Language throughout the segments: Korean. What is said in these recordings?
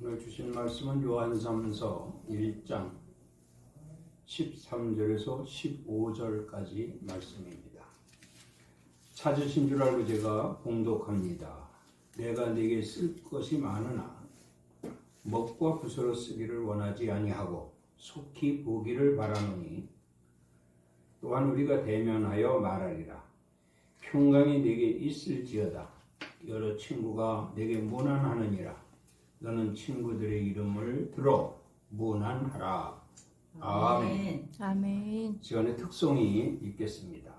오늘 주신 말씀은 요한삼서 1장 13절에서 15절까지 말씀입니다. 찾으신 줄 알고 제가 봉독합니다. 내가 네게 쓸 것이 많으나 먹과 붓으로 쓰기를 원하지 아니하고 속히 보기를 바라노니 또한 우리가 대면하여 말하리라. 평강이 네게 있을지어다. 여러 친구가 네게 문안하느니라. 너는 친구들의 이름을 들어 문안하라. 아멘. 아멘. 시간의 특송이 있겠습니다.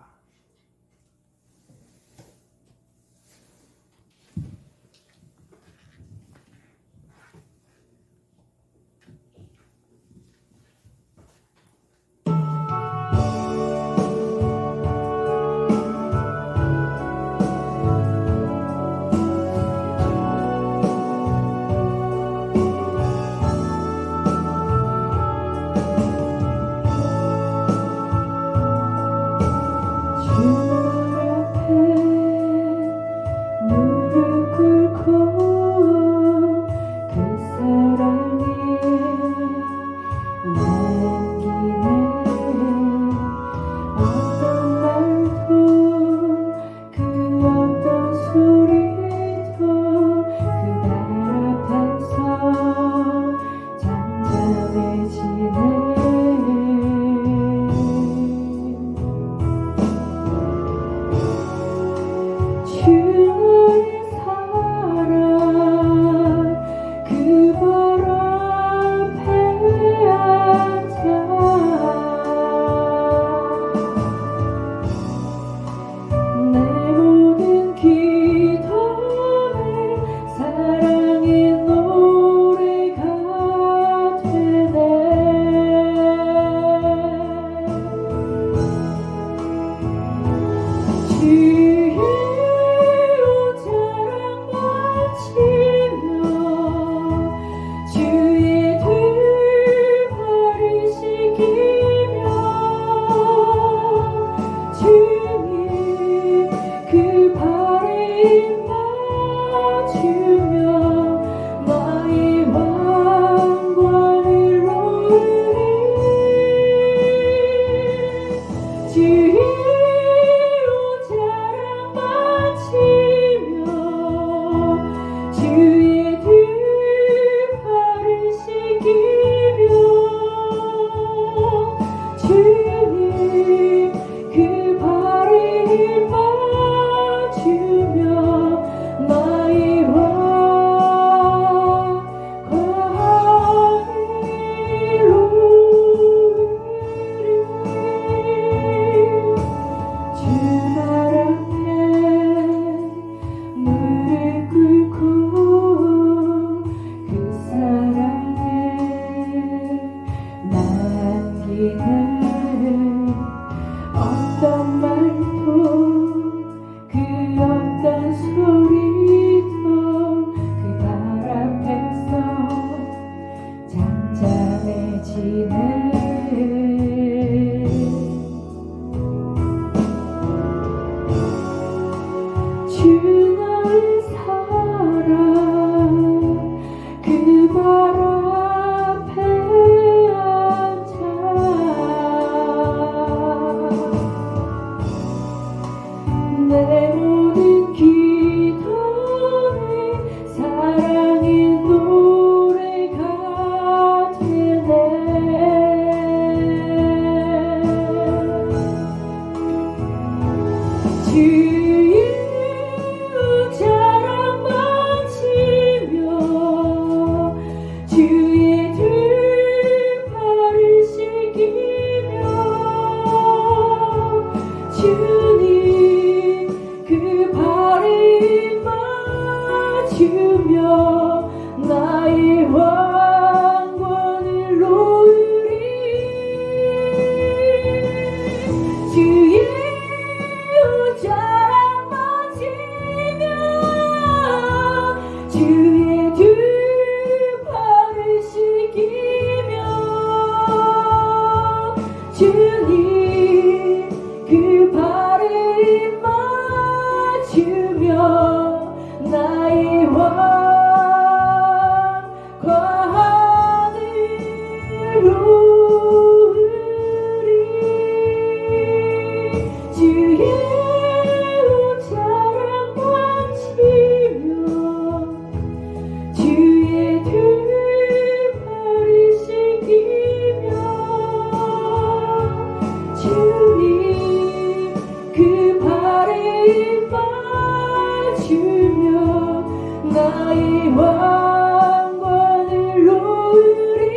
나의 왕권을 놓으리.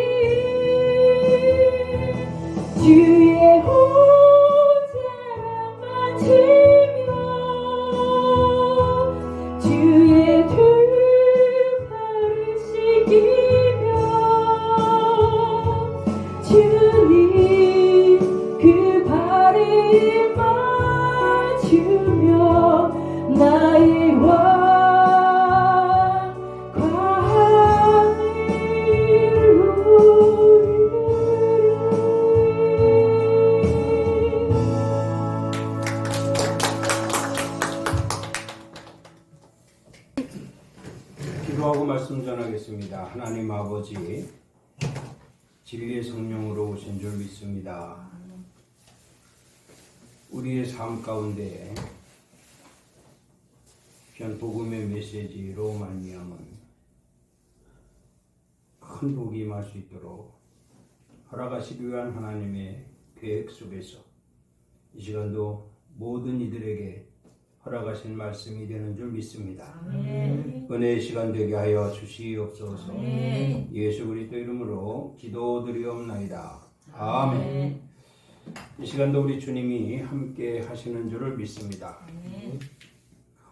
주의 호자랑만 치며 주의 두 발을 씻기며 주님 그 발에 맞추며 나의 왕관을 기도하고 말씀 전하겠습니다. 하나님 아버지, 진리의 성령으로 오신 줄 믿습니다. 우리의 삶 가운데 귀한 복음의 메시지로 말미암은 큰 복이 임할 수 있도록 허락하시기 위한 하나님의 계획 속에서 이 시간도 모든 이들에게 허락하신 말씀이 되는 줄 믿습니다. 아멘. 은혜의 시간 되게 하여 주시옵소서. 아멘. 예수 그리스도 이름으로 기도드리옵나이다. 아멘. 이 시간도 우리 주님이 함께 하시는 줄을 믿습니다. 아멘.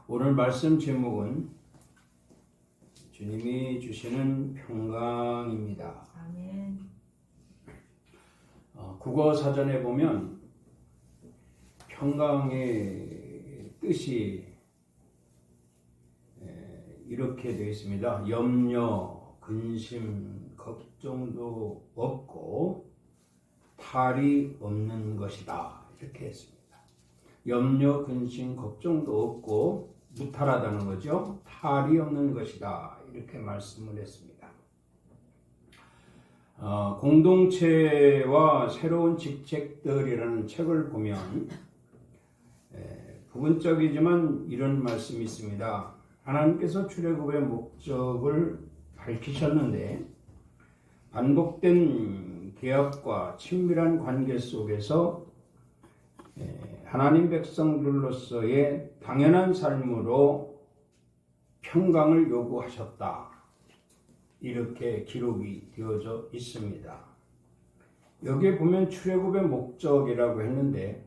오늘 말씀 제목은 주님이 주시는 평강입니다. 아멘. 국어 사전에 보면 평강의 뜻이 이렇게 되어 있습니다. 염려, 근심, 걱정도 없고 탈이 없는 것이다. 이렇게 했습니다. 염려, 근심, 걱정도 없고 무탈하다는 거죠. 탈이 없는 것이다. 이렇게 말씀을 했습니다. 공동체와 새로운 직책들이라는 책을 보면 부분적이지만 이런 말씀이 있습니다. 하나님께서 출애굽의 목적을 밝히셨는데 반복된 계약과 친밀한 관계 속에서 하나님 백성들로서의 당연한 삶으로 평강을 요구하셨다. 이렇게 기록이 되어져 있습니다. 여기에 보면 출애굽의 목적이라고 했는데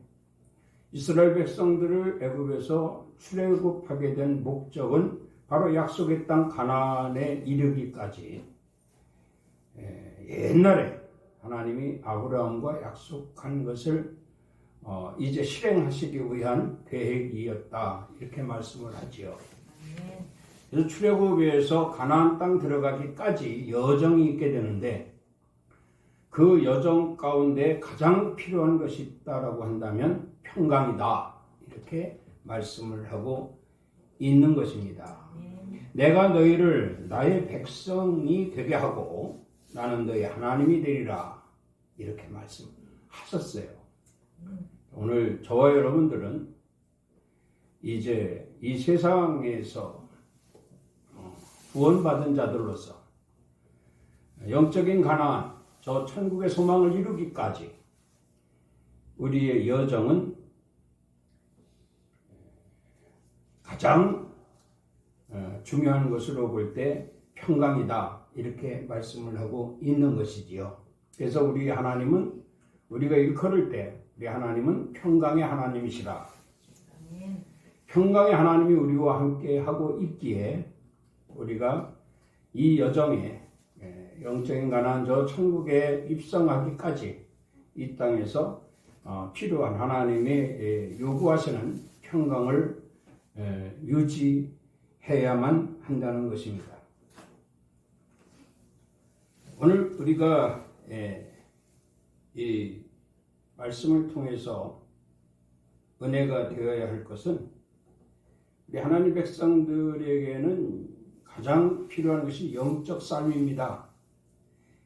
이스라엘 백성들을 애굽에서 출애굽하게 된 목적은 바로 약속의 땅 가나안에 이르기까지 옛날에 하나님이 아브라함과 약속한 것을 이제 실행하시기 위한 계획이었다. 이렇게 말씀을 하지요. 그래서 출애굽에서 가나안 땅 들어가기까지 여정이 있게 되는데 그 여정 가운데 가장 필요한 것이 있다라고 한다면 평강이다. 이렇게 말씀을 하고 있는 것입니다. 내가 너희를 나의 백성이 되게 하고 나는 너희 하나님이 되리라. 이렇게 말씀하셨어요. 오늘 저와 여러분들은 이제 이 세상에서 구원받은 자들로서 영적인 가나안, 저 천국의 소망을 이루기까지 우리의 여정은 가장 중요한 것으로 볼 때 평강이다. 이렇게 말씀을 하고 있는 것이지요. 그래서 우리 하나님은 우리가 일컬을 때 우리 하나님은 평강의 하나님이시라. 평강의 하나님이 우리와 함께 하고 있기에 우리가 이 여정에 영적인 가나안 저 천국에 입성하기까지 이 땅에서 필요한 하나님의 요구하시는 평강을 유지해야만 한다는 것입니다. 오늘 우리가 이 말씀을 통해서 은혜가 되어야 할 것은 우리 하나님 백성들에게는 가장 필요한 것이 영적 삶입니다.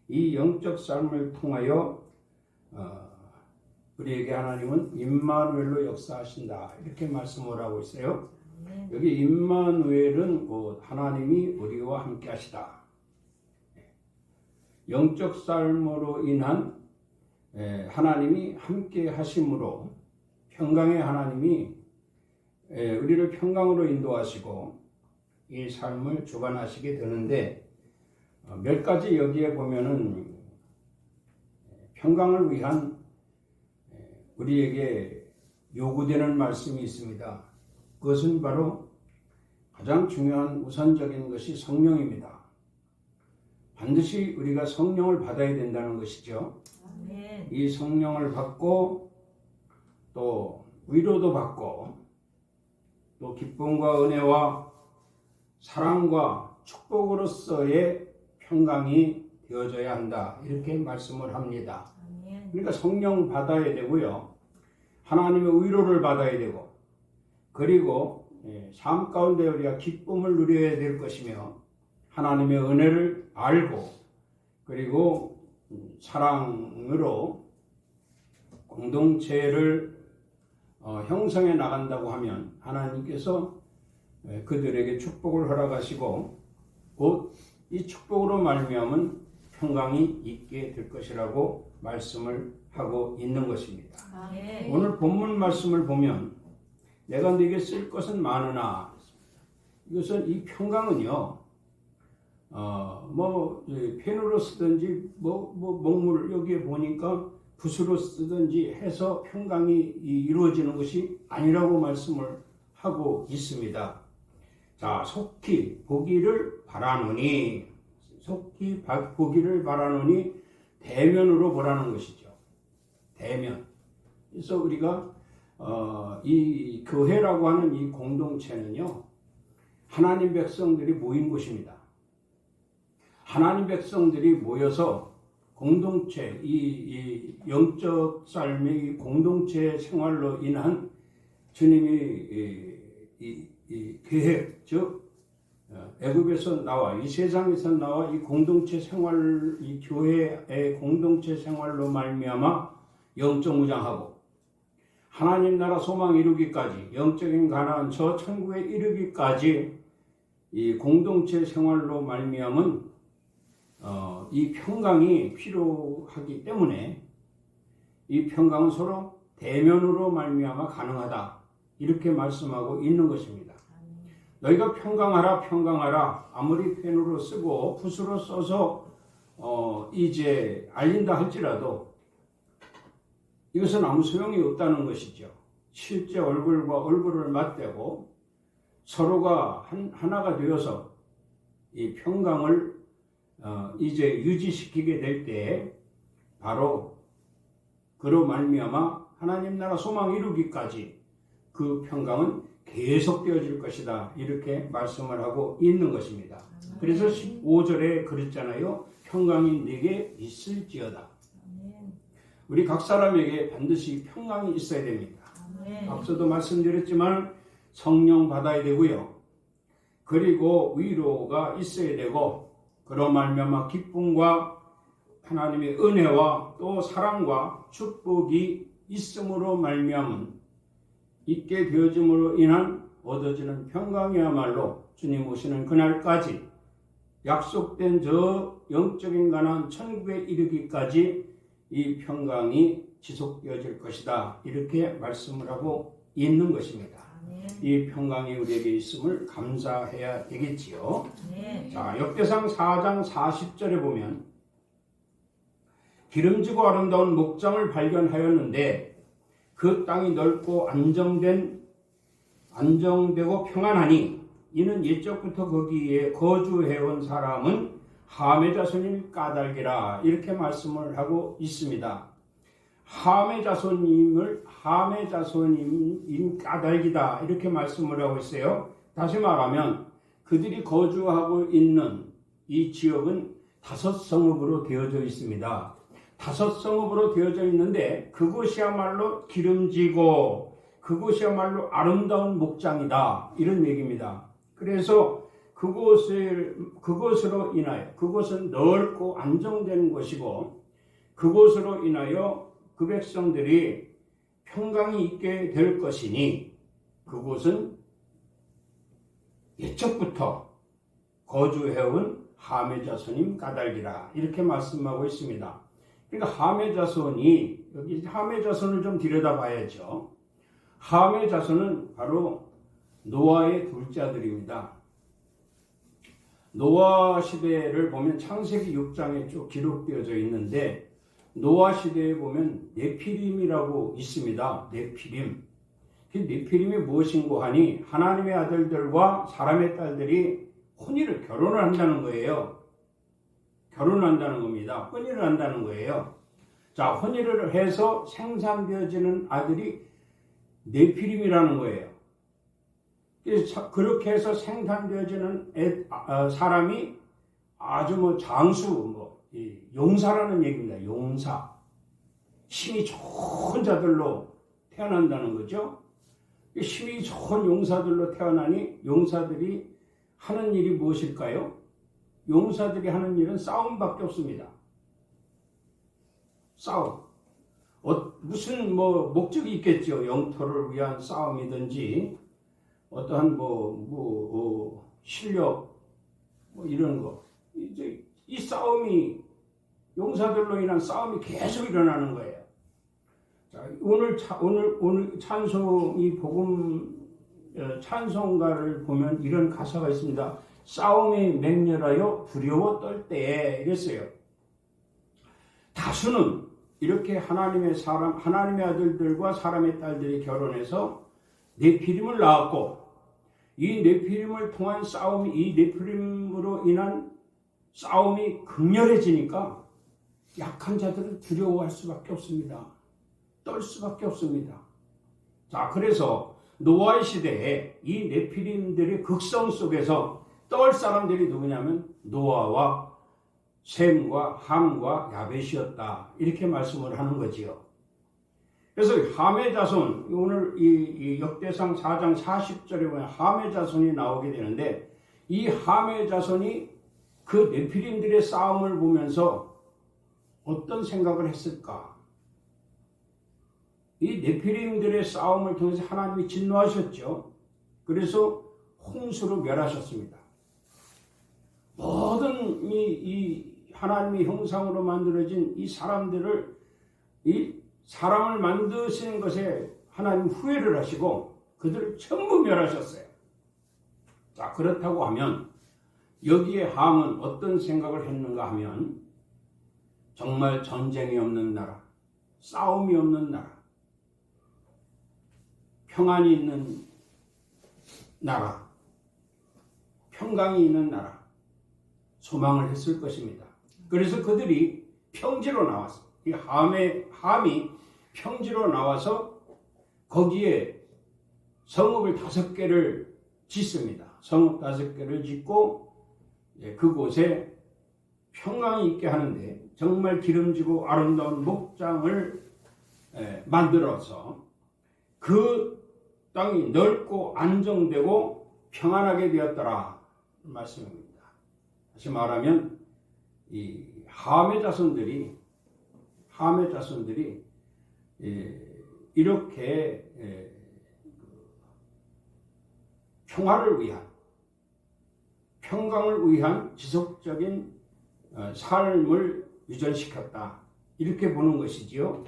이 영적 삶을 통하여 우리에게 하나님은 임마누엘로 역사하신다. 이렇게 말씀을 하고 있어요. 여기 임마누엘은 곧 하나님이 우리와 함께 하시다. 영적 삶으로 인한 하나님이 함께 하심으로 평강의 하나님이 우리를 평강으로 인도하시고 이 삶을 주관하시게 되는데 몇 가지 여기에 보면은 평강을 위한 우리에게 요구되는 말씀이 있습니다. 그것은 바로 가장 중요한 우선적인 것이 성령입니다. 반드시 우리가 성령을 받아야 된다는 것이죠. 아멘. 이 성령을 받고 또 위로도 받고 또 기쁨과 은혜와 사랑과 축복으로서의 평강이 되어져야 한다. 이렇게 말씀을 합니다. 아멘. 그러니까 성령 받아야 되고요. 하나님의 위로를 받아야 되고 그리고 삶 가운데 우리가 기쁨을 누려야 될 것이며 하나님의 은혜를 알고 그리고 사랑으로 공동체를 형성해 나간다고 하면 하나님께서 그들에게 축복을 허락하시고 곧 이 축복으로 말미암은 평강이 있게 될 것이라고 말씀을 하고 있는 것입니다. 아멘. 오늘 본문 말씀을 보면 내가 네게 쓸 것은 많으나 이것은 이 평강은요 펜으로 쓰든지 목물 여기에 보니까 붓으로 쓰든지 해서 평강이 이루어지는 것이 아니라고 말씀을 하고 있습니다. 자, 속히 보기를 바라노니 대면으로 보라는 것이죠. 대면. 그래서 우리가 이 교회라고 하는 이 공동체는요 하나님 백성들이 모인 곳입니다. 하나님 백성들이 모여서 공동체, 이 영적 삶의 공동체 생활로 인한 주님이 이 계획, 즉 애굽에서 나와 이 세상에서 나와 이 공동체 생활, 이 교회의 공동체 생활로 말미암아 영적 무장하고 하나님 나라 소망 이루기까지 영적인 가나안 저 천국에 이르기까지 이 공동체 생활로 말미암은 이 평강이 필요하기 때문에 이 평강은 서로 대면으로 말미암아 가능하다 이렇게 말씀하고 있는 것입니다. 너희가 평강하라 아무리 펜으로 쓰고 붓으로 써서 이제 알린다 할지라도 이것은 아무 소용이 없다는 것이죠. 실제 얼굴과 얼굴을 맞대고 서로가 하나가 되어서 이 평강을 이제 유지시키게 될 때 바로 그로 말미암아 하나님 나라 소망 이루기까지 그 평강은 계속되어질 것이다 이렇게 말씀을 하고 있는 것입니다. 그래서 15절에 그랬잖아요. 평강이 내게 있을지어다. 우리 각 사람에게 반드시 평강이 있어야 됩니다. 앞서도 말씀드렸지만 성령 받아야 되고요. 그리고 위로가 있어야 되고 그로 말미암아 기쁨과 하나님의 은혜와 또 사랑과 축복이 있음으로 말미암은 있게 되어짐으로 인한 얻어지는 평강이야말로 주님 오시는 그날까지 약속된 저 영적인 가나안 천국에 이르기까지 이 평강이 지속되어질 것이다 이렇게 말씀을 하고 있는 것입니다. 이 평강이 우리에게 있음을 감사해야 되겠지요. 자, 역대상 4장 40절에 보면 기름지고 아름다운 목장을 발견하였는데 그 땅이 넓고 안정되고 평안하니 이는 옛적부터 거기에 거주해온 사람은 함의 자손인 까닭이라 이렇게 말씀을 하고 있습니다. 함의 자손인 까닭이다 이렇게 말씀을 하고 있어요. 다시 말하면 그들이 거주하고 있는 이 지역은 5성읍으로 되어져 있습니다. 5성읍으로 되어져 있는데 그것이야말로 기름지고 그것이야말로 아름다운 목장이다 이런 얘기입니다. 그래서 그것으로 인하여 그것은 넓고 안정된 곳이고 그것으로 인하여 그 백성들이 평강이 있게 될 것이니 그곳은 옛적부터 거주해온 함의 자손인 까닭이라 이렇게 말씀하고 있습니다. 그러니까 함의 자손이 여기 함의 자손을 좀 들여다봐야죠. 함의 자손은 바로 노아의 둘째 아들입니다. 노아 시대를 보면 창세기 6장에 쭉 기록되어져 있는데 노아 시대에 보면 네피림이라고 있습니다. 네피림. 그 네피림이 무엇인고 하니 하나님의 아들들과 사람의 딸들이 결혼을 한다는 거예요. 결혼을 한다는 겁니다. 혼인을 한다는 거예요. 자, 혼인을 해서 생산되어지는 아들이 네피림이라는 거예요. 그래서 그렇게 해서 생산되어지는 사람이 아주 장수, 용사라는 얘기입니다. 용사. 힘이 좋은 자들로 태어난다는 거죠. 힘이 좋은 용사들로 태어나니 용사들이 하는 일이 무엇일까요? 용사들이 하는 일은 싸움밖에 없습니다. 싸움. 무슨 목적이 있겠죠. 영토를 위한 싸움이든지 어떠한 실력 이런 거. 이제 이 싸움이 용사들로 인한 싸움이 계속 일어나는 거예요. 자, 오늘 찬송이 복음 찬송가를 보면 이런 가사가 있습니다. 싸움이 맹렬하여 두려워 떨 때에 이랬어요. 다수는 이렇게 하나님의 아들들과 사람의 딸들이 결혼해서 네피림을 낳았고 이 네피림을 통한 싸움이 이 네피림으로 인한 싸움이 극렬해지니까 약한 자들은 두려워할 수밖에 없습니다. 떨 수밖에 없습니다. 자, 그래서 노아의 시대에 이 네피림들의 극성 속에서 떨 사람들이 누구냐면 노아와 셈과 함과 야벳이었다. 이렇게 말씀을 하는 거지요. 그래서 함의 자손, 오늘 이 역대상 4장 40절에 보면 함의 자손이 나오게 되는데 이 함의 자손이 그 네피림들의 싸움을 보면서 어떤 생각을 했을까? 이 네피림들의 싸움을 통해서 하나님이 진노하셨죠. 그래서 홍수로 멸하셨습니다. 모든 이 하나님의 형상으로 만들어진 이 사람을 만드시는 것에 하나님 후회를 하시고 그들을 전부 멸하셨어요. 자, 그렇다고 하면 여기에 함은 어떤 생각을 했는가 하면 정말 전쟁이 없는 나라, 싸움이 없는 나라, 평안이 있는 나라, 평강이 있는 나라, 소망을 했을 것입니다. 그래서 그들이 평지로 나왔어요. 이 함이 평지로 나와서 거기에 성읍을 5개를 짓습니다. 성읍 5개를 짓고 그곳에 평강이 있게 하는데 정말 기름지고 아름다운 목장을 만들어서 그 땅이 넓고 안정되고 평안하게 되었더라 말씀입니다. 다시 말하면 이 함의 자손들이 이렇게 평화를 위한 평강을 위한 지속적인 삶을 유전시켰다. 이렇게 보는 것이지요.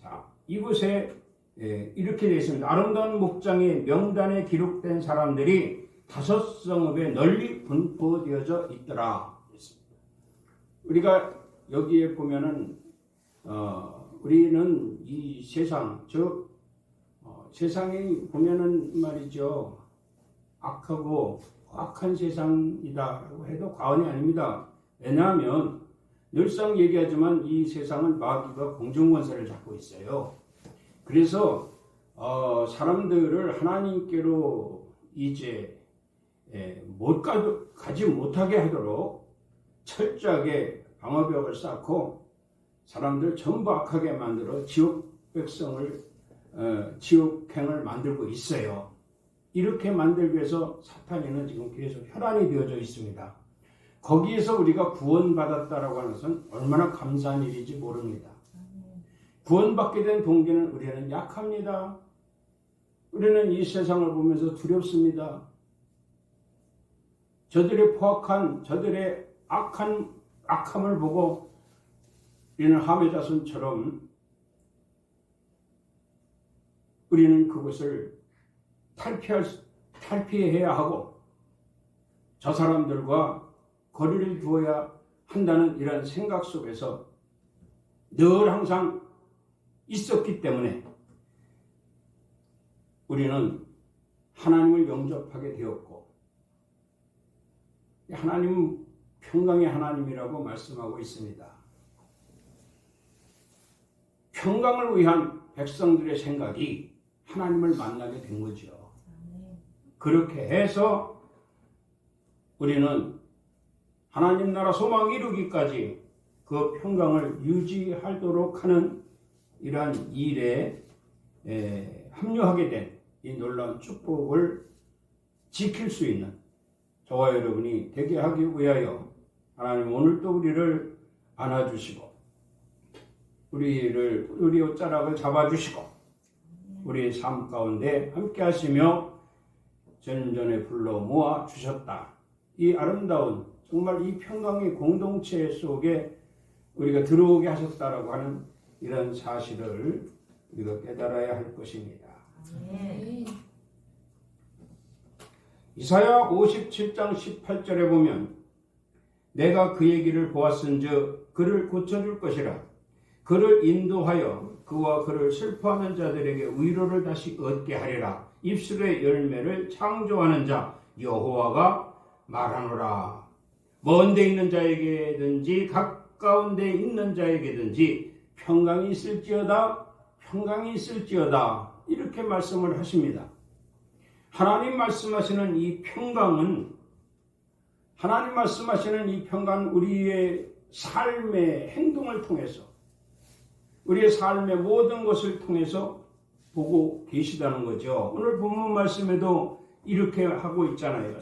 자, 이곳에 이렇게 되어 있습니다. 아름다운 목장의 명단에 기록된 사람들이 5 성읍에 널리 분포되어져 있더라. 우리가 여기에 보면은 우리는 이 세상, 세상이 보면은 말이죠, 악하고 악한 세상이다라고 해도 과언이 아닙니다. 왜냐하면 늘상 얘기하지만 이 세상은 마귀가 공중권세를 잡고 있어요. 그래서 사람들을 하나님께로 이제 가지 못하게 하도록 철저하게 방어벽을 쌓고 사람들 전부 악하게 만들어 지옥행을 만들고 있어요. 이렇게 만들기 위해서 사탄에는 지금 계속 혈안이 되어져 있습니다. 거기에서 우리가 구원받았다라고 하는 것은 얼마나 감사한 일인지 모릅니다. 구원받게 된 동기는 우리는 약합니다. 우리는 이 세상을 보면서 두렵습니다. 저들의 저들의 악함을 보고 우리는 함의 자손처럼 우리는 그것을 탈피해야 하고 저 사람들과 거리를 두어야 한다는 이런 생각 속에서 늘 항상 있었기 때문에 우리는 하나님을 영접하게 되었고, 하나님은 평강의 하나님이라고 말씀하고 있습니다. 평강을 위한 백성들의 생각이 하나님을 만나게 된 거죠. 그렇게 해서 우리는 하나님 나라 소망 이루기까지 그 평강을 유지하도록 하는 이러한 일에 합류하게 된 이 놀라운 축복을 지킬 수 있는 저와 여러분이 되게 하기 위하여 하나님 오늘도 우리를 안아주시고 우리 옷자락을 잡아주시고 우리의 삶 가운데 함께 하시며 전전에 불러 모아 주셨다. 이 아름다운 정말 이 평강의 공동체 속에 우리가 들어오게 하셨다라고 하는 이런 사실을 우리가 깨달아야 할 것입니다. 이사야 57장 18절에 보면 내가 그의 길을 보았은즉 그를 고쳐줄 것이라. 그를 인도하여 그와 그를 슬퍼하는 자들에게 위로를 다시 얻게 하리라. 입술의 열매를 창조하는 자 여호와가 말하노라. 먼 데 있는 자에게든지 가까운 데 있는 자에게든지 평강이 있을지어다, 평강이 있을지어다, 이렇게 말씀을 하십니다. 하나님 말씀하시는 이 평강은, 하나님 말씀하시는 이 평강은 우리의 삶의 행동을 통해서, 우리의 삶의 모든 것을 통해서 보고 계시다는 거죠. 오늘 본문 말씀에도 이렇게 하고 있잖아요.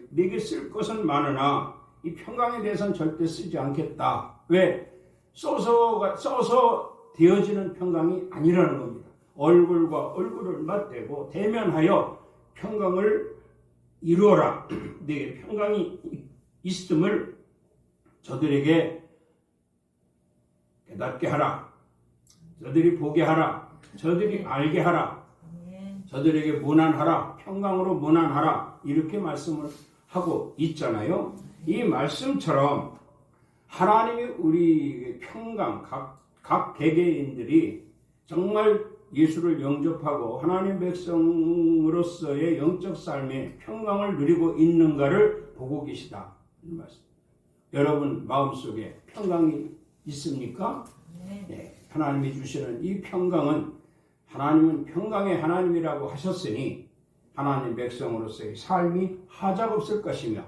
내게 쓸 것은 많으나 이 평강에 대해서는 절대 쓰지 않겠다. 왜? 써서 되어지는 평강이 아니라는 겁니다. 얼굴과 얼굴을 맞대고 대면하여 평강을 이루어라. 내게 평강이 있음을 저들에게 깨닫게 하라. 저들이 보게 하라. 저들이 알게 하라. 저들에게 문안하라. 평강으로 문안하라. 이렇게 말씀을 하고 있잖아요. 이 말씀처럼 하나님이 우리 평강, 각 개개인들이 정말 예수를 영접하고 하나님 백성으로서의 영적 삶에 평강을 누리고 있는가를 보고 계시다. 이 말씀. 여러분 마음속에 평강이 있습니까? 네. 하나님이 주시는 이 평강은, 하나님은 평강의 하나님이라고 하셨으니 하나님 백성으로서의 삶이 하작없을 것이며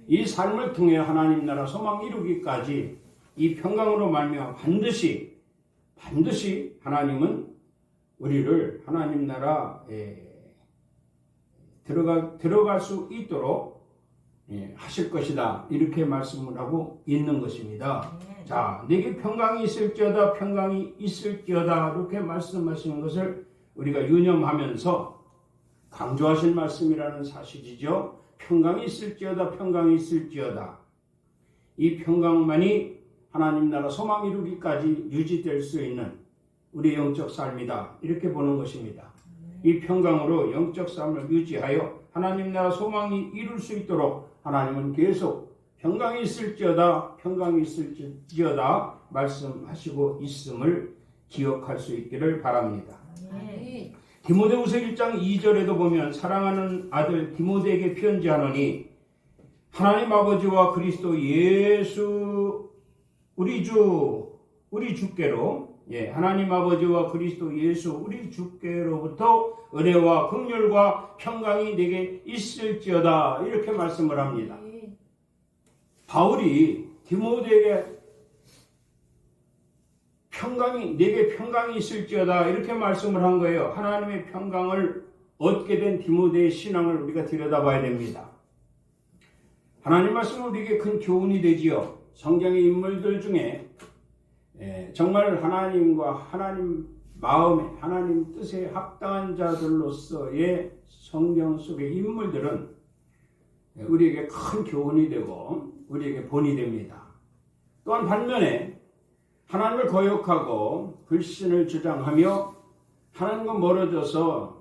이 삶을 통해 하나님 나라 소망 이루기까지 이 평강으로 말미암아 반드시 하나님은 우리를 하나님 나라에 들어갈 수 있도록 하실 것이다. 이렇게 말씀을 하고 있는 것입니다. 자, 내게 평강이 있을지어다, 평강이 있을지어다, 이렇게 말씀하시는 것을 우리가 유념하면서 강조하신 말씀이라는 사실이죠. 평강이 있을지어다, 평강이 있을지어다. 이 평강만이 하나님 나라 소망 이루기까지 유지될 수 있는 우리 영적 삶이다. 이렇게 보는 것입니다. 이 평강으로 영적 삶을 유지하여 하나님 나라 소망이 이룰 수 있도록 하나님은 계속 평강이 있을지어다, 평강이 있을지어다 말씀하시고 있음을 기억할 수 있기를 바랍니다. 디모데후서 1장 2절에도 보면 사랑하는 아들 디모데에게 편지하노니 하나님 아버지와 그리스도 예수 우리 주께로, 하나님 아버지와 그리스도 예수 우리 주께로부터 은혜와 긍휼과 평강이 내게 있을지어다, 이렇게 말씀을 합니다. 바울이 디모데에게 내게 평강이 있을지어다, 이렇게 말씀을 한 거예요. 하나님의 평강을 얻게 된 디모데의 신앙을 우리가 들여다봐야 됩니다. 하나님 말씀은 우리에게 큰 교훈이 되지요. 성경의 인물들 중에 정말 하나님과 하나님 마음에, 하나님 뜻에 합당한 자들로서의 성경 속의 인물들은 우리에게 큰 교훈이 되고 우리에게 본이 됩니다. 또한 반면에 하나님을 거역하고 불신을 주장하며 하나님과 멀어져서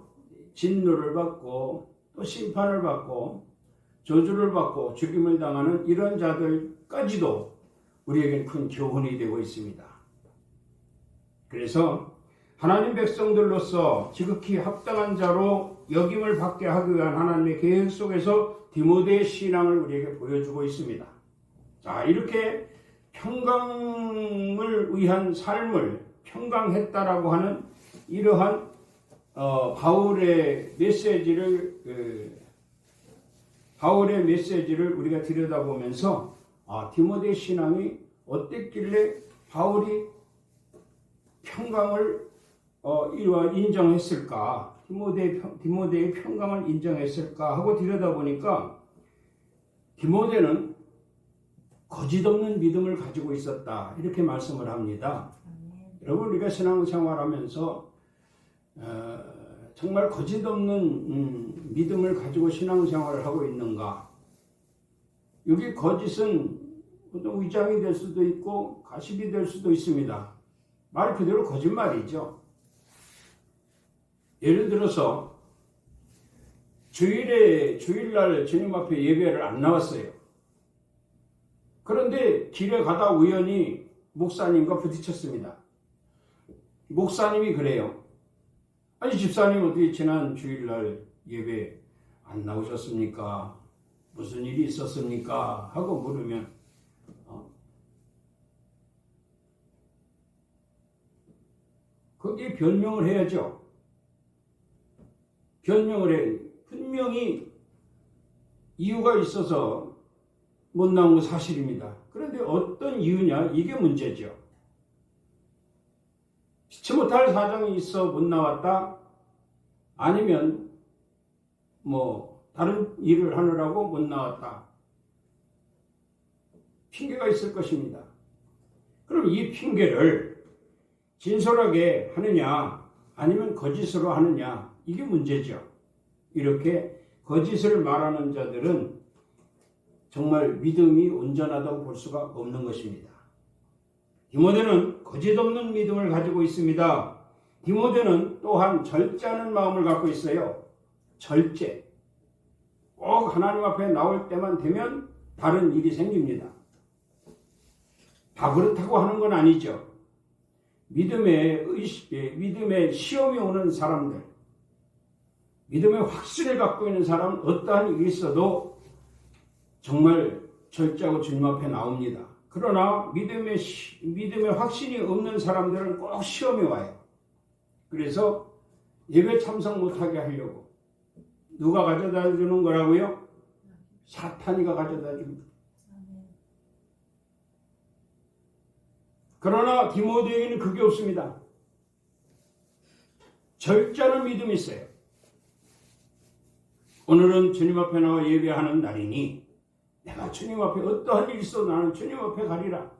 진노를 받고 또 심판을 받고 저주를 받고 죽임을 당하는 이런 자들까지도 우리에겐 큰 교훈이 되고 있습니다. 그래서 하나님 백성들로서 지극히 합당한 자로 역임을 받게 하기 위한 하나님의 계획 속에서 디모데의 신앙을 우리에게 보여주고 있습니다. 자, 이렇게 평강을 위한 삶을 평강했다라고 하는 이러한 바울의 메시지를 우리가 들여다보면서 디모데의 신앙이 어땠길래 바울이 평강을 인정했을까? 디모데의 평강을 인정했을까? 하고 들여다보니까 디모데는 거짓 없는 믿음을 가지고 있었다. 이렇게 말씀을 합니다. 여러분, 우리가 신앙생활하면서 정말 거짓 없는 믿음을 가지고 신앙생활을 하고 있는가? 여기 거짓은 어떤 위장이 될 수도 있고 가십이 될 수도 있습니다. 말 그대로 거짓말이죠. 예를 들어서 주일날 주님 앞에 예배를 안 나왔어요. 그런데 길에 가다 우연히 목사님과 부딪혔습니다. 목사님이 그래요. 아니, 집사님 어떻게 지난 주일날 예배 안 나오셨습니까? 무슨 일이 있었습니까? 하고 물으면 거기에 변명을 해야죠. 변명을 해. 분명히 이유가 있어서 못 나온 건 사실입니다. 그런데 어떤 이유냐? 이게 문제죠. 피치 못할 사정이 있어 못 나왔다? 아니면 다른 일을 하느라고 못 나왔다? 핑계가 있을 것입니다. 그럼 이 핑계를 진솔하게 하느냐 아니면 거짓으로 하느냐, 이게 문제죠. 이렇게 거짓을 말하는 자들은 정말 믿음이 온전하다고 볼 수가 없는 것입니다. 디모데는 거짓 없는 믿음을 가지고 있습니다. 디모데는 또한 절제하는 마음을 갖고 있어요. 절제. 꼭 하나님 앞에 나올 때만 되면 다른 일이 생깁니다. 다 그렇다고 하는 건 아니죠. 믿음의 시험이 오는 사람들, 믿음의 확신을 갖고 있는 사람은 어떠한 일이 있어도 정말 절제하고 주님 앞에 나옵니다. 그러나 믿음의 확신이 없는 사람들은 꼭 시험이 와요. 그래서 예배 참석 못하게 하려고 누가 가져다 주는 거라고요? 사탄이가 가져다 줍니다. 그러나 디모데에게는 그게 없습니다. 절제하는 믿음이 있어요. 오늘은 주님 앞에 나와 예배하는 날이니 내가 주님 앞에 어떠한 일이 있어도 나는 주님 앞에 가리라.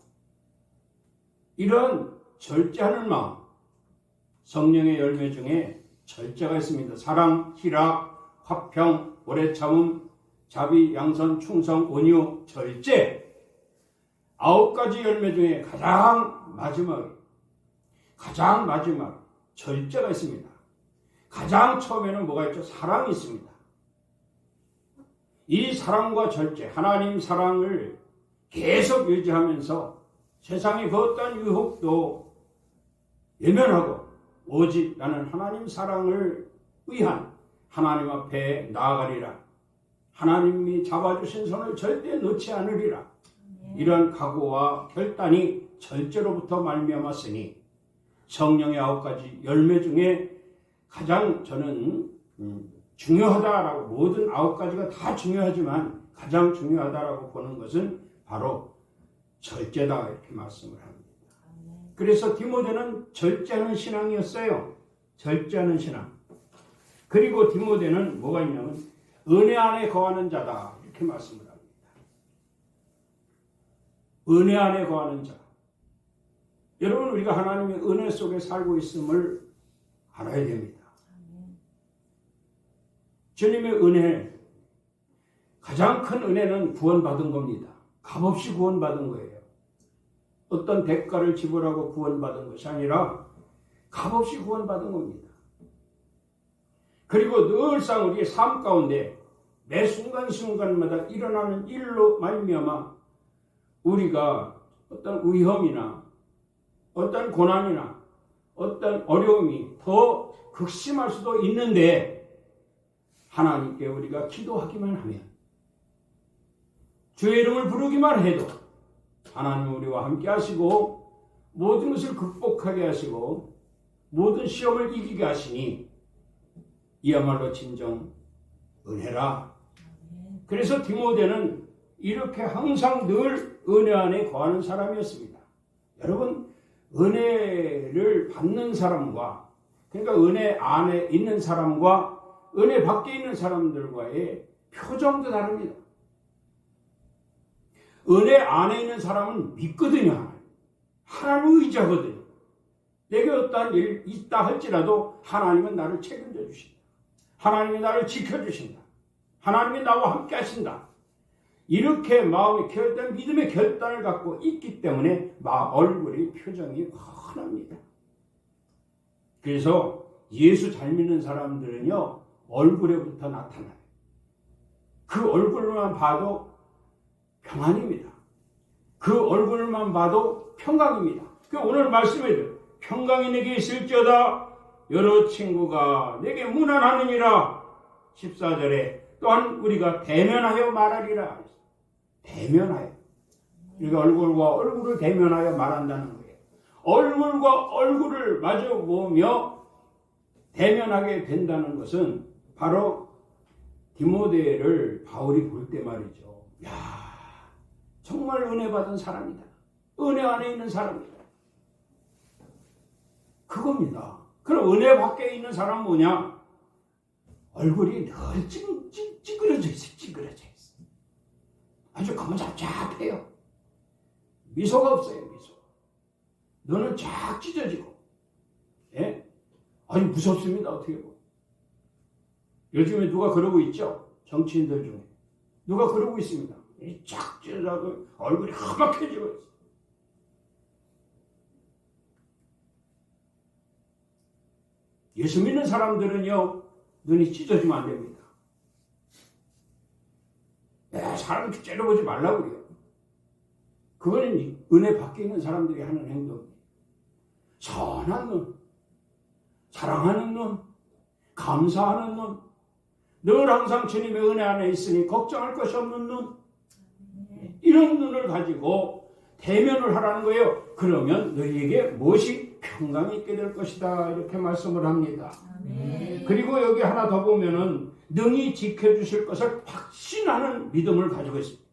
이런 절제하는 마음, 성령의 열매 중에 절제가 있습니다. 사랑, 희락, 화평, 오래 참음, 자비, 양선, 충성, 온유, 절제. 9가지 열매 중에 가장 마지막 절제가 있습니다. 가장 처음에는 뭐가 있죠? 사랑이 있습니다. 이 사랑과 절제, 하나님 사랑을 계속 유지하면서 세상의 그 어떤 유혹도 외면하고 오직 나는 하나님 사랑을 위한 하나님 앞에 나아가리라. 하나님이 잡아주신 손을 절대 놓지 않으리라. 이런 각오와 결단이 절제로부터 말미암았으니 성령의 9가지 열매 중에 가장 저는 중요하다라고, 모든 9가지가 다 중요하지만 가장 중요하다라고 보는 것은 바로 절제다, 이렇게 말씀을 합니다. 그래서 디모데는 절제하는 신앙이었어요. 절제하는 신앙. 그리고 디모데는 뭐가 있냐면 은혜 안에 거하는 자다, 이렇게 말씀을 합니다. 은혜 안에 거하는 자. 여러분, 우리가 하나님의 은혜 속에 살고 있음을 알아야 됩니다. 주님의 은혜, 가장 큰 은혜는 구원받은 겁니다. 값없이 구원받은 거예요. 어떤 대가를 지불하고 구원받은 것이 아니라 값없이 구원받은 겁니다. 그리고 늘상 우리의 삶 가운데 매 순간순간마다 일어나는 일로 말미암아 우리가 어떤 위험이나 어떤 고난이나 어떤 어려움이 더 극심할 수도 있는데 하나님께 우리가 기도하기만 하면 주의 이름을 부르기만 해도 하나님 우리와 함께 하시고 모든 것을 극복하게 하시고 모든 시험을 이기게 하시니 이야말로 진정 은혜라. 그래서 디모데는 이렇게 항상 늘 은혜 안에 거하는 사람이었습니다. 여러분, 은혜를 받는 사람과 그러니까 은혜 안에 있는 사람과 은혜 밖에 있는 사람들과의 표정도 다릅니다. 은혜 안에 있는 사람은 믿거든요. 하나님을 의지하거든요. 내게 어떠한 일 있다 할지라도 하나님은 나를 책임져 주신다. 하나님이 나를 지켜주신다. 하나님이 나와 함께 하신다. 이렇게 마음의 결단, 믿음의 결단을 갖고 있기 때문에 얼굴이 표정이 환합니다. 그래서 예수 잘 믿는 사람들은요 얼굴에부터 나타나요. 그 얼굴만 봐도 평안입니다. 그 얼굴만 봐도 평강입니다. 오늘 말씀에도 평강이 내게 있을지어다 여러 친구가 내게 무난하느니라 14절에 또한 우리가 대면하여 말하리라. 대면하여. 우리가 얼굴과 얼굴을 대면하여 말한다는 거예요. 얼굴과 얼굴을 마주보며 대면하게 된다는 것은 바로 디모데를 바울이 볼 때 말이죠. 야, 정말 은혜 받은 사람이다. 은혜 안에 있는 사람이다. 그겁니다. 그럼 은혜 밖에 있는 사람은 뭐냐? 얼굴이 늘 찌그러져 있어. 찌그러져 있어. 아주 검잡잡해요. 미소가 없어요. 미소. 너는 쫙 찢어지고. 예? 아니 무섭습니다. 어떻게 보면. 요즘에 누가 그러고 있죠? 정치인들 중에. 누가 그러고 있습니다. 쫙 찢어져서 얼굴이 험악해지고 있어요. 예수 믿는 사람들은요 눈이 찢어지면 안 됩니다. 사람 째려보지 말라고요. 그거는 은혜 밖에 있는 사람들이 하는 행동이에요. 선한 눈, 사랑하는 눈, 감사하는 눈, 늘 항상 주님의 은혜 안에 있으니 걱정할 것이 없는 눈, 이런 눈을 가지고 대면을 하라는 거예요. 그러면 너희에게 무엇이 평강이 있게 될 것이다 이렇게 말씀을 합니다. 그리고 여기 하나 더 보면은 능히 지켜주실 것을 확신하는 믿음을 가지고 있습니다.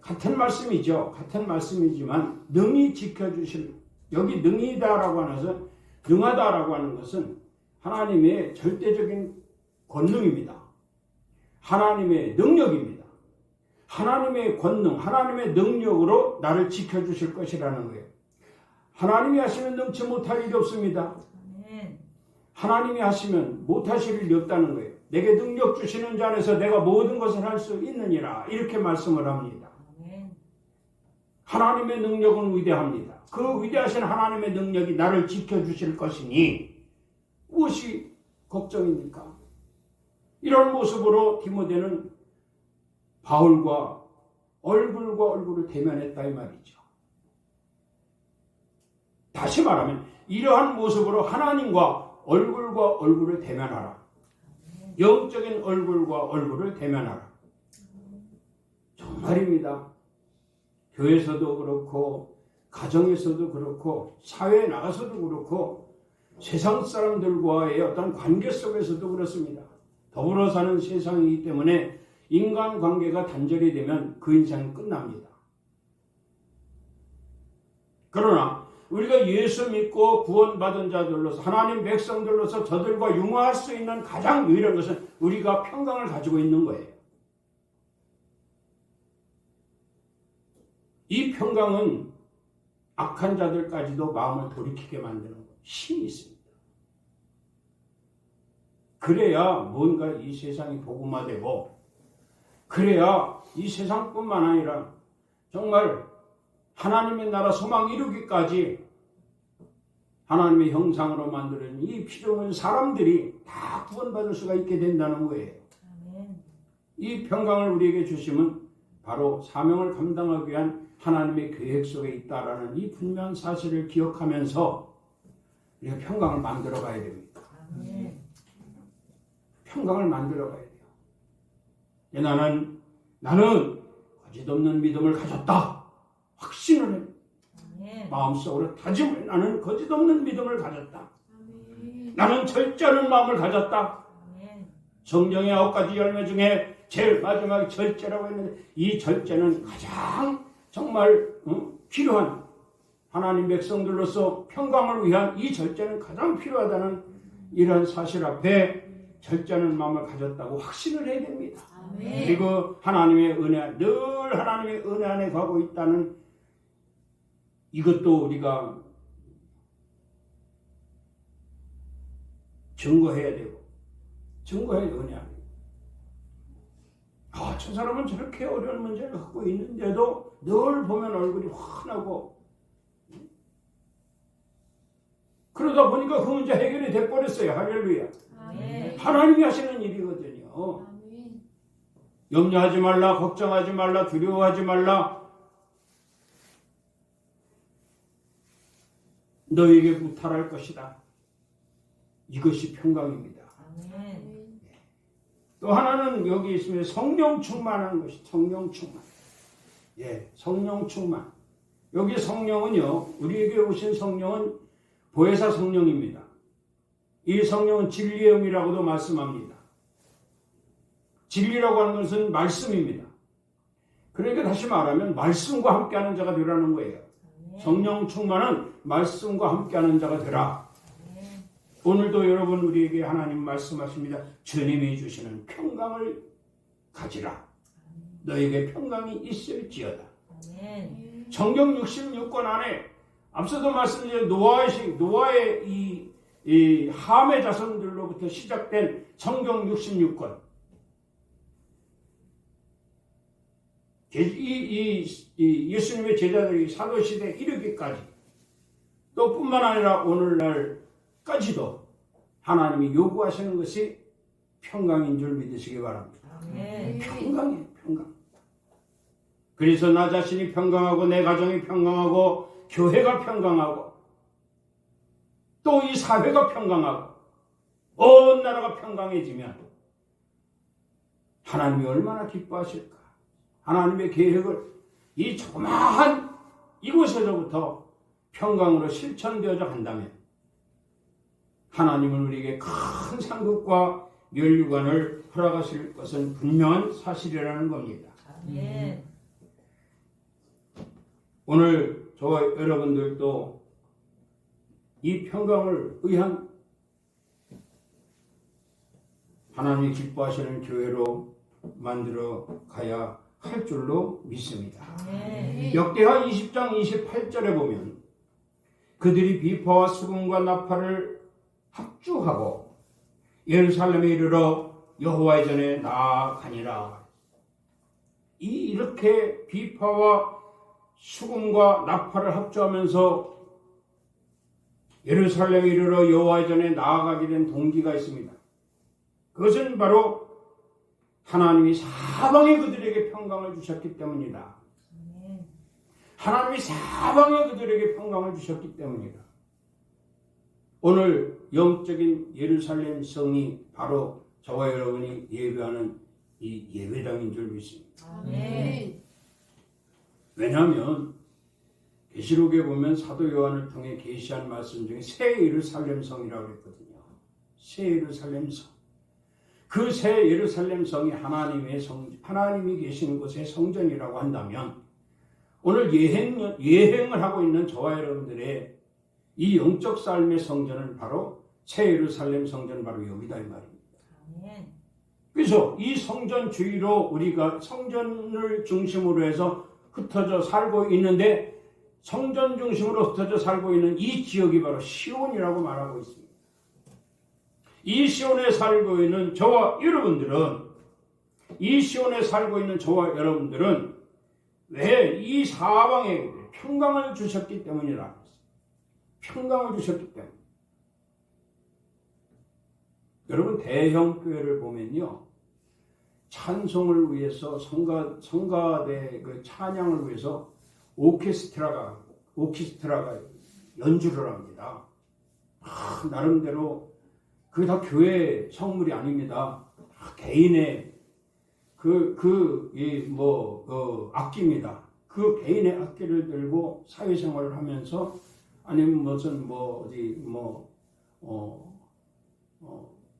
같은 말씀이죠. 같은 말씀이지만 능히 지켜주실, 여기 능이다라고 하는 것은, 능하다라고 하는 것은 하나님의 절대적인 권능입니다. 하나님의 능력입니다. 하나님의 권능, 하나님의 능력으로 나를 지켜주실 것이라는 거예요. 하나님이 하시면 능치 못할 일이 없습니다. 하나님이 하시면 못하실 일이 없다는 거예요. 내게 능력 주시는 자 안에서 내가 모든 것을 할 수 있느니라 이렇게 말씀을 합니다. 하나님의 능력은 위대합니다. 그 위대하신 하나님의 능력이 나를 지켜주실 것이니 무엇이 걱정입니까? 이런 모습으로 디모데는 바울과 얼굴과 얼굴을 대면했다 이 말이죠. 다시 말하면 이러한 모습으로 하나님과 얼굴과 얼굴을 대면하라. 영적인 얼굴과 얼굴을 대면하라. 정말입니다. 교회에서도 그렇고 가정에서도 그렇고 사회에 나가서도 그렇고 세상 사람들과의 어떤 관계 속에서도 그렇습니다. 더불어 사는 세상이기 때문에 인간관계가 단절이 되면 그 인생은 끝납니다. 그러나 우리가 예수 믿고 구원받은 자들로서 하나님 백성들로서 저들과 융화할 수 있는 가장 유일한 것은 우리가 평강을 가지고 있는 거예요. 이 평강은 악한 자들까지도 마음을 돌이키게 만드는 힘이 있습니다. 그래야 뭔가 이 세상이 복음화되고 그래야 이 세상뿐만 아니라 정말 하나님의 나라 소망 이루기까지 하나님의 형상으로 만드는 이 피조물 사람들이 다 구원받을 수가 있게 된다는 거예요. 이 평강을 우리에게 주심은 바로 사명을 감당하기 위한 하나님의 계획 속에 있다라는 이 분명한 사실을 기억하면서 우리가 평강을 만들어 가야 됩니다. 아멘. 평강을 만들어 가야 돼요. 나는 거짓없는 믿음을 가졌다. 확신을 해. 아멘. 마음속으로 다짐을 나는 거짓없는 믿음을 가졌다. 아멘. 나는 절제하는 마음을 가졌다. 아멘. 성경의 9가지 열매 중에 제일 마지막에 절제라고 했는데 이 절제는 가장 정말 필요한 하나님 백성들로서 평강을 위한 이 절제는 가장 필요하다는 이런 사실 앞에 절제하는 마음을 가졌다고 확신을 해야 됩니다. 아멘. 그리고 하나님의 은혜, 늘 하나님의 은혜 안에 가고 있다는 이것도 우리가 증거해야 되고 증거해야 은혜 안에. 저 사람은 저렇게 어려운 문제를 갖고 있는데도 늘 보면 얼굴이 환하고 그러다 보니까 그 문제 해결이 돼버렸어요. 할렐루야. 아멘. 하나님이 하시는 일이거든요. 아멘. 염려하지 말라, 걱정하지 말라, 두려워하지 말라. 너에게 무탈할 것이다. 이것이 평강입니다. 아멘. 또 하나는 여기 있으면 성령 충만한 것이 성령 충만. 성령 충만. 여기 성령은요, 우리에게 오신 성령은 보혜사 성령입니다. 이 성령은 진리의 영이라고도 말씀합니다. 진리라고 하는 것은 말씀입니다. 그러니까 다시 말하면 말씀과 함께하는 자가 되라는 거예요. 성령 충만은 말씀과 함께하는 자가 되라. 오늘도 여러분 우리에게 하나님 말씀하십니다. 주님이 주시는 평강을 가지라. 너에게 평강이 있을지어다. 성경 66권 안에 앞서도 말씀드린 노아의 이 함의 자손들로부터 시작된 성경 66권. 예수님의 제자들이 사도시대에 이르기까지 또 뿐만 아니라 오늘날까지도 하나님이 요구하시는 것이 평강인 줄 믿으시기 바랍니다. 평강이에요, 평강. 그래서 나 자신이 평강하고 내 가정이 평강하고 교회가 평강하고 또 이 사회가 평강하고 온 나라가 평강해지면 하나님이 얼마나 기뻐하실까. 하나님의 계획을 이 조그마한 이곳에서부터 평강으로 실천되어져 간다면 하나님은 우리에게 큰 상급과 면류관을 허락하실 것은 분명한 사실이라는 겁니다. 아멘. 오늘 저와 여러분들도 이 평강을 위한 하나님이 기뻐하시는 교회로 만들어 가야 할 줄로 믿습니다. 역대하 20장 28절에 보면 그들이 비파와 수금과 나팔을 합주하고 예루살렘에 이르러 여호와의 전에 나아가니라. 이렇게 비파와 수금과 나팔을 합주하면서 예루살렘에 이르러 여호와의 전에 나아가게 된 동기가 있습니다. 그것은 바로 하나님이 사방에 그들에게 평강을 주셨기 때문이다. 하나님이 사방에 그들에게 평강을 주셨기 때문이다. 오늘 영적인 예루살렘 성이 바로 저와 여러분이 예배하는 이 예배당인 줄 믿습니다. 아멘. 왜냐하면 계시록에 보면 사도 요한을 통해 계시한 말씀 중에 새 예루살렘 성이라고 했거든요. 새 예루살렘 성. 그 새 예루살렘 성이 하나님이 계시는 곳의 성전이라고 한다면 오늘 예행을 하고 있는 저와 여러분들의 이 영적 삶의 성전은 바로 새 예루살렘 성전은 바로 여기다 이 말입니다. 아멘. 그래서 이 성전 주위로 우리가 성전을 중심으로 해서 흩어져 살고 있는데 성전 중심으로 흩어져 살고 있는 이 지역이 바로 시온이라고 말하고 있습니다. 이 시온에 살고 있는 저와 여러분들은 왜 이 사방에 평강을 주셨기 때문이라. 평강을 주셨기 때문에. 여러분 대형 교회를 보면요. 찬송을 위해서 성가대 그 찬양을 위해서 오케스트라가 연주를 합니다. 나름대로 그게 다 교회 성물이 아닙니다. 개인의 악기입니다. 그 개인의 악기를 들고 사회생활을 하면서 아니면 무슨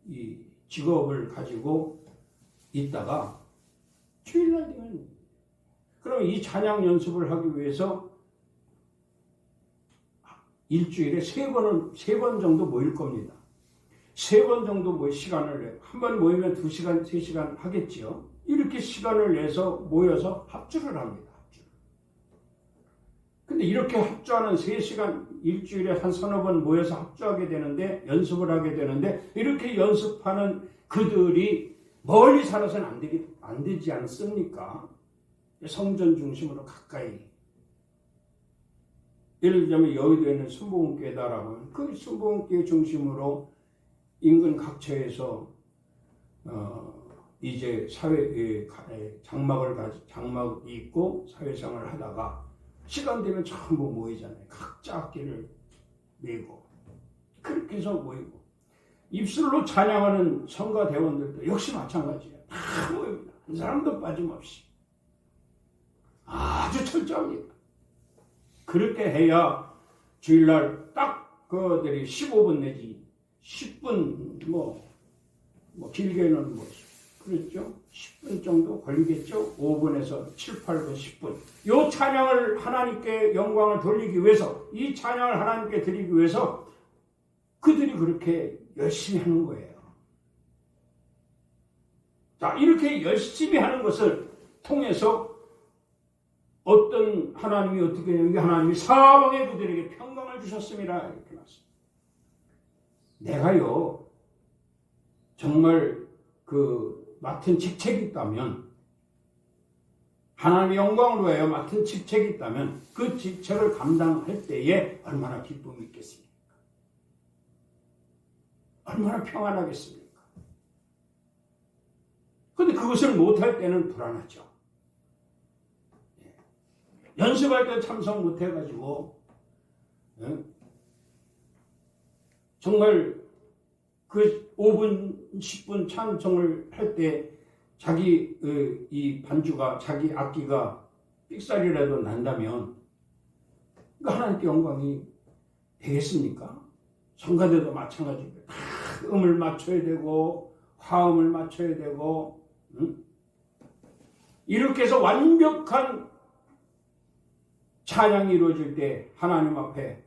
이 직업을 가지고 있다가 주일날 되면 그럼 이 찬양 연습을 하기 위해서 일주일에 세 번 정도 모일 겁니다. 3번 정도 시간을 내요. 한 번 모이면 2시간, 3시간 하겠지요. 이렇게 시간을 내서 모여서 합주를 합니다. 근데 이렇게 합주하는 3시간, 일주일에 한 서너 번 모여서 합주하게 되는데, 연습을 하게 되는데, 이렇게 연습하는 그들이 멀리 살아서는 안 되지 않습니까? 성전 중심으로 가까이. 예를 들자면 여의도에 있는 순복음교회다라고 하면 그 순복음교회 중심으로 인근 각처에서 이제 사회 장막이 있고 사회생활을 하다가 시간 되면 전부 모이잖아요. 각자 악기를 메고 그렇게 해서 모이고 입술로 찬양하는 성가 대원들도 역시 마찬가지예요. 다 모입니다. 한 사람도 빠짐없이 아주 철저합니다. 그렇게 해야 주일날 딱 그들이 15분 내지 10분 길게는 그랬죠. 10분 정도 걸리겠죠. 5분에서 7, 8분, 10분. 이 찬양을 하나님께 영광을 돌리기 위해서, 이 찬양을 하나님께 드리기 위해서 그들이 그렇게 열심히 하는 거예요. 자, 이렇게 열심히 하는 것을 통해서 어떤 하나님이 어떻게 했는지 하나님이 사방의 그들에게 평강을 주셨습니다. 이렇게 나왔습니다. 내가요, 정말 맡은 직책이 있다면, 하나님의 영광을 위하여 맡은 직책이 있다면, 그 직책을 감당할 때에 얼마나 기쁨이 있겠습니까? 얼마나 평안하겠습니까? 그런데 그것을 못할 때는 불안하죠. 연습할 때 참석 못해가지고, 정말 그 5분, 10분 찬송을 할 때 자기 이 반주가, 자기 악기가 삑살이라도 난다면 하나님께 영광이 되겠습니까? 성가대도 마찬가지입니다. 다 음을 맞춰야 되고 화음을 맞춰야 되고 이렇게 해서 완벽한 찬양이 이루어질 때 하나님 앞에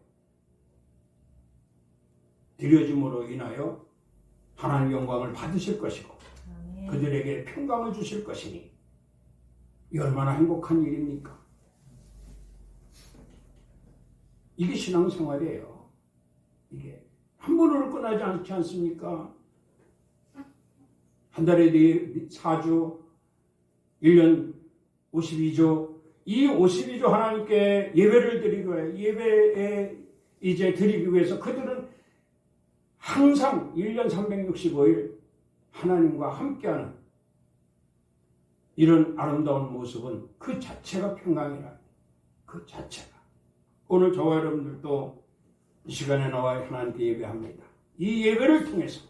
드려짐으로 인하여 하나님 영광을 받으실 것이고 아멘. 그들에게 평강을 주실 것이니 이 얼마나 행복한 일입니까? 이게 신앙생활이에요. 이게 한 번으로 끝나지 않지 않습니까? 한 달에 4주, 1년 52조, 이 52조 하나님께 예배를 드리기 위해 예배에 이제 드리기 위해서 그들은 항상 1년 365일 하나님과 함께하는 이런 아름다운 모습은 그 자체가 평강이라. 그 자체가. 오늘 저와 여러분들도 이 시간에 나와 하나님께 예배합니다. 이 예배를 통해서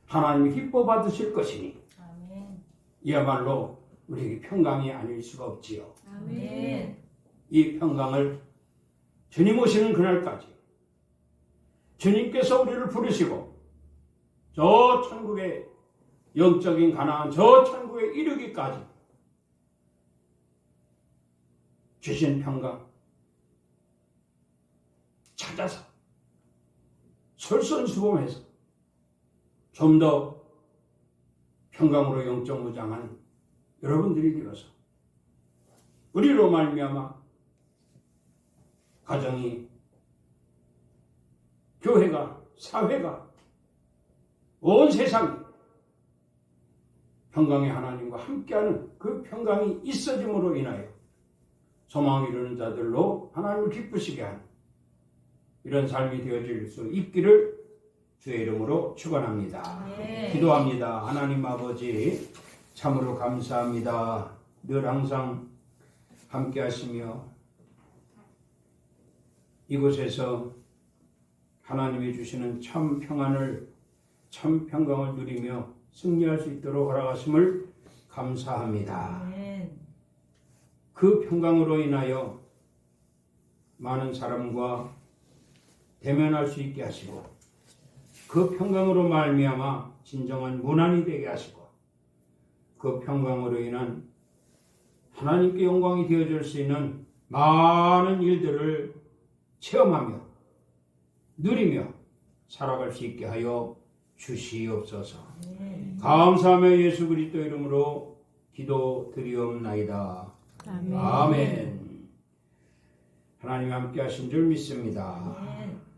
하나님이 기뻐 받으실 것이니 아멘. 이야말로 우리에게 평강이 아닐 수가 없지요. 아멘. 이 평강을 주님 오시는 그날까지 주님께서 우리를 부르시고 저 천국의 영적인 가나안 저 천국에 이르기까지 주신 평강 찾아서 솔선수범해서 좀 더 평강으로 영적 무장한 여러분들이 되어서 우리로 말미암아 가정이 교회가 사회가 온 세상이 평강의 하나님과 함께하는 그 평강이 있어짐으로 인하여 소망을 이루는 자들로 하나님을 기쁘시게 하는 이런 삶이 되어질 수 있기를 주의 이름으로 축원합니다. 네. 기도합니다. 하나님 아버지, 참으로 감사합니다. 늘 항상 함께 하시며 이곳에서 하나님이 주시는 참 평안을, 참 평강을 누리며 승리할 수 있도록 허락하심을 감사합니다. 아멘. 그 평강으로 인하여 많은 사람과 대면할 수 있게 하시고 그 평강으로 말미암아 진정한 문안이 되게 하시고 그 평강으로 인한 하나님께 영광이 되어줄 수 있는 많은 일들을 체험하며 누리며 살아갈 수 있게 하여 주시옵소서. 아멘. 감사하며 예수 그리스도 이름으로 기도드리옵나이다. 아멘. 아멘. 하나님 함께 하신 줄 믿습니다. 아멘.